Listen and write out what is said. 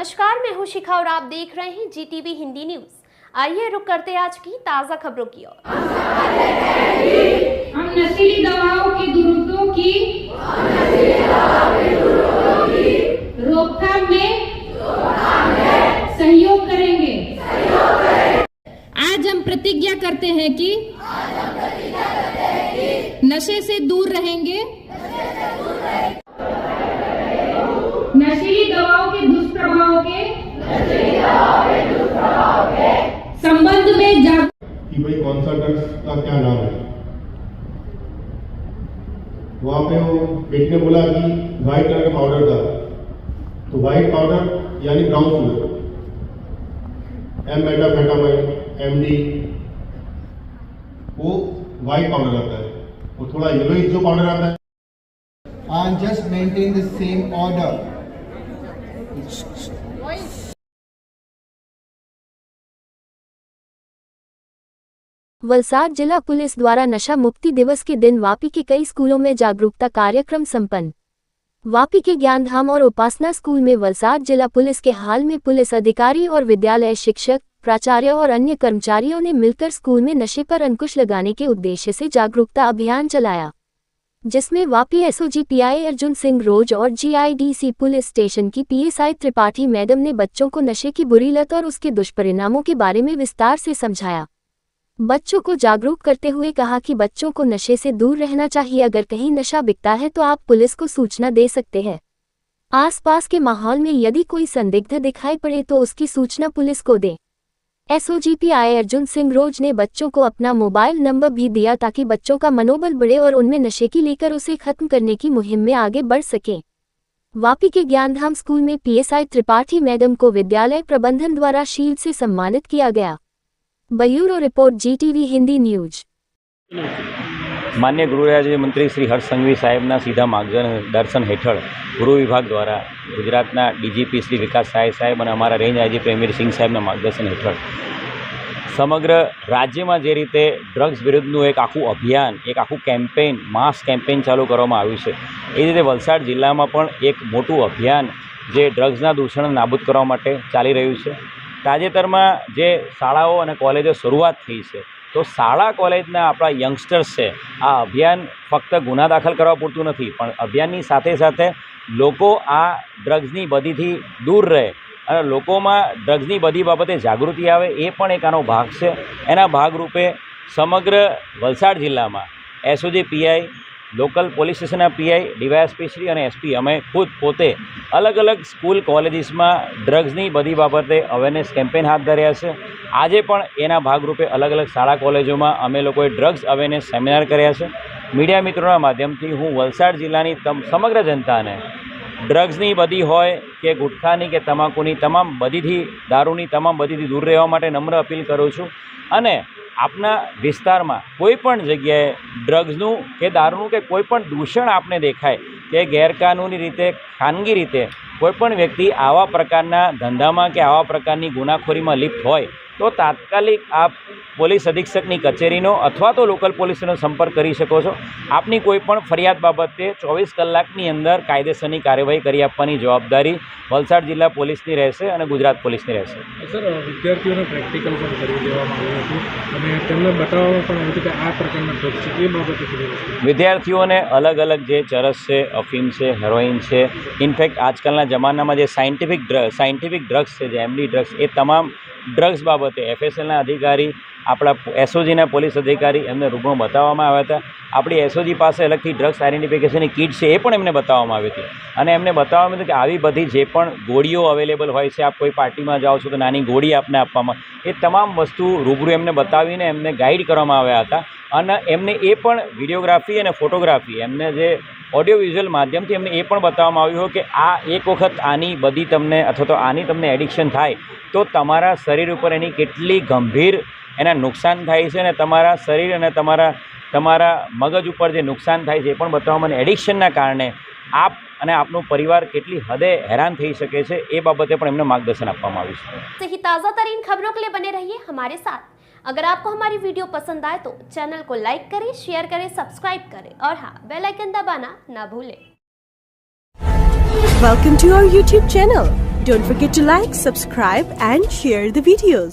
नमस्कार, मैं हूं शिखा और आप देख रहे हैं GTV हिंदी न्यूज। आइए रुक करते हैं आज की ताज़ा खबरों की ओर। हम नशीली दवाओं के दुरुपयोग की रोकथाम में सहयोग करेंगे। आज हम प्रतिज्ञा करते हैं कि नशे से दूर रहेंगे, नशीली दवाओं के दुष्प्रभावों के संबंध में कि भाई कौन सा ड्रग्स का क्या नाम है। वहां पे वो बेटी ने बोला कि व्हाइट कलर का पाउडर था, तो व्हाइट पाउडर यानी ब्राउन शुगर, मेटाफेटामाइन, MD, वो व्हाइट पाउडर आता है। वो थोड़ा येलोइश जो पाउडर आता है। And just maintain the same order. Valsad जिला पुलिस द्वारा नशा मुक्ति दिवस के दिन वापी के कई स्कूलों में जागरूकता कार्यक्रम संपन्न। वापी के ज्ञानधाम और उपासना स्कूल में वलसाड जिला पुलिस के हाल में पुलिस अधिकारी और विद्यालय शिक्षक, प्राचार्य और अन्य कर्मचारियों ने मिलकर स्कूल में नशे पर अंकुश लगाने के उद्देश्य से जागरूकता अभियान चलाया, जिसमें वापी SOG PI अर्जुन सिंह रोज और GIDC पुलिस स्टेशन की PSI त्रिपाठी मैडम ने बच्चों को नशे की बुरी लत और उसके दुष्परिणामों के बारे में विस्तार से समझाया। बच्चों को जागरूक करते हुए कहा कि बच्चों को नशे से दूर रहना चाहिए। अगर कहीं नशा बिकता है तो आप पुलिस को सूचना दे सकते हैं। आसपास के माहौल में यदि कोई संदिग्ध दिखाई पड़े तो उसकी सूचना पुलिस को दें। SOG PI अर्जुन सिंह रोज ने बच्चों को अपना मोबाइल नंबर भी दिया ताकि बच्चों का मनोबल बढ़े और उनमें नशे की लेकर उसे खत्म करने की मुहिम में आगे बढ़ सकें। वापी के ज्ञानधाम स्कूल में PSI त्रिपाठी मैडम को विद्यालय प्रबंधन द्वारा शील्ड से सम्मानित किया गया। Bureau report GTV Hindi news. मान्य गृह राज्य मंत्री श्री हर्ष संघवी साहेबना सीधा मार्गदर्शन हेठળ ગૃહ વિભાગ દ્વારા ગુજરાતના DGP શ્રી વિકાસ સહાય સાહેબ અને અમારા રેન્જ IG પ્રેમીર સિંહ સાહેબના માર્ગદર્શન હેઠળ સમગ્ર રાજ્યમાં જે રીતે ડ્રગ્સ વિરુદ્ધનું એક આખું અભિયાન, એક આખું કેમ્પેઇન, માસ કેમ્પેઇન ચાલુ કરવામાં આવ્યું છે, એ રીતે વલસાડ જિલ્લામાં પણ એક મોટું અભિયાન જે ડ્રગ્સના દૂષણ નાબૂદ કરવા માટે ચાલી રહ્યું છે। તાજેતરમાં જે શાળાઓ અને કોલેજો શરૂઆત થઈ છે, તો શાળા કોલેજના આપણા યંગસ્ટર્સ છે, આ અભિયાન ફક્ત ગુના દાખલ કરવા પૂરતું નથી, પણ અભિયાનની સાથે સાથે લોકો આ ડ્રગ્સની બદીથી દૂર રહે અને લોકોમાં ડ્રગ્સની બધી બાબતે જાગૃતિ આવે, એ પણ એક આનો ભાગ છે। એના ભાગરૂપે સમગ્ર વલસાડ જિલ્લામાં SOG PI, લોકલ પોલીસ સ્ટેશનના PI, DYSP શ્રી અને SP અમે ખુદ પોતે અલગ અલગ સ્કૂલ કોલેજીસમાં ડ્રગ્સની બધી બાબતે અવેરનેસ કેમ્પેઇન હાથ ધર્યા છે। આજે પણ એના ભાગરૂપે અલગ અલગ શાળા કોલેજોમાં અમે લોકોએ ડ્રગ્સ અવેરનેસ સેમિનાર કર્યા છે। મીડિયા મિત્રોના માધ્યમથી હું વલસાડ જિલ્લાની સમગ્ર જનતાને ડ્રગ્સની બધી હોય કે ગુટખાની કે તમાકુની તમામ બદીથી, દારૂની તમામ બદીથી દૂર રહેવા માટે નમ્ર અપીલ કરું છું। અને આપના વિસ્તારમાં કોઈપણ જગ્યાએ ડ્રગ્સનું કે દારૂનું કે કોઈપણ દૂષણ આપને દેખાય કે ગેરકાનૂની રીતે, ખાનગી રીતે કોઈપણ વ્યક્તિ આવા પ્રકારના ધંધામાં કે આવા પ્રકારની ગુનાખોરીમાં લિપ્ત હોય તો તાત્કાલિક આપ પોલીસ અધિક્ષકની કચેરીનો અથવા તો લોકલ પોલીસનો સંપર્ક કરી શકો છો। આપની કોઈપણ ફરિયાદ બાબતે 24 કલાકની અંદર કાયદેસરની કાર્યવાહી કરી આપવાની જવાબદારી વલસાડ જિલ્લા પોલીસની રહેશે અને ગુજરાત પોલીસની રહેશે। સર, વિદ્યાર્થીઓને પ્રેક્ટિકલ પણ કરી દેવામાં આવ્યું હતું અને તેમને બતાવવામાં પણ આવ્યું હતું કે આ પ્રકારના ડ્રગ્સ છે, એ બાબતે વિદ્યાર્થીઓને અલગ અલગ જે ચરસ છે, અફીમ છે, હેરોઇન છે, ઇનફેક્ટ આજકાલના જમાનામાં જે સાયન્ટિફિક ડ્રગ્સ છે, જે MD ડ્રગ્સ, એ તમામ ડ્રગ્સ બાબતે FSLના અધિકારી, આપણા SOGના પોલીસ અધિકારી, એમને રૂબરૂ બતાવવામાં આવ્યા હતા। આપણી SOG પાસે અલગથી ડ્રગ્સ આઇડેન્ટિફિકેશનની કીટ છે, એ પણ એમને બતાવવામાં આવી હતી અને એમને બતાવવામાં આવ્યું કે આવી બધી જે પણ ગોળીઓ અવેલેબલ હોય છે, આપ કોઈ પાર્ટીમાં જાઓ છો તો નાની ગોળી આપને આપવામાં, એ તમામ વસ્તુ રૂબરૂ એમને બતાવીને એમને ગાઈડ કરવામાં આવ્યા હતા અને એમને એ પણ વિડીયોગ્રાફી અને ફોટોગ્રાફી, એમને જે ઓડિયો વિઝ્યુઅલ માધ્યમથી એમને એ પણ બતાવવામાં આવ્યું કે આ એક વખત આની બધી તમને અથવા તો આની તમને એડિક્શન થાય તો તમારા શરીર ઉપર એની કેટલી ગંભીર એના નુકસાન થાય છે અને તમારા શરીર અને તમારા મગજ ઉપર જે નુકસાન થાય છે એ પણ બતાવવામાં, એડિક્શનના કારણે આપ અને આપનું પરિવાર કેટલી હદે હેરાન થઈ શકે છે એ બાબતે પણ એમને માર્ગદર્શન આપવામાં આવ્યું છે। सही ताज़ा तरीन खबरों के लिए बने रहिए हमारे साथ। अगर आपको हमारी वीडियो पसंद आए तो चैनल को लाइक करें, शेयर करें, सब्सक्राइब करें और हाँ, बेल आइकन दबाना ना भूलें। Welcome to our YouTube channel. Don't forget to like, subscribe and share the videos.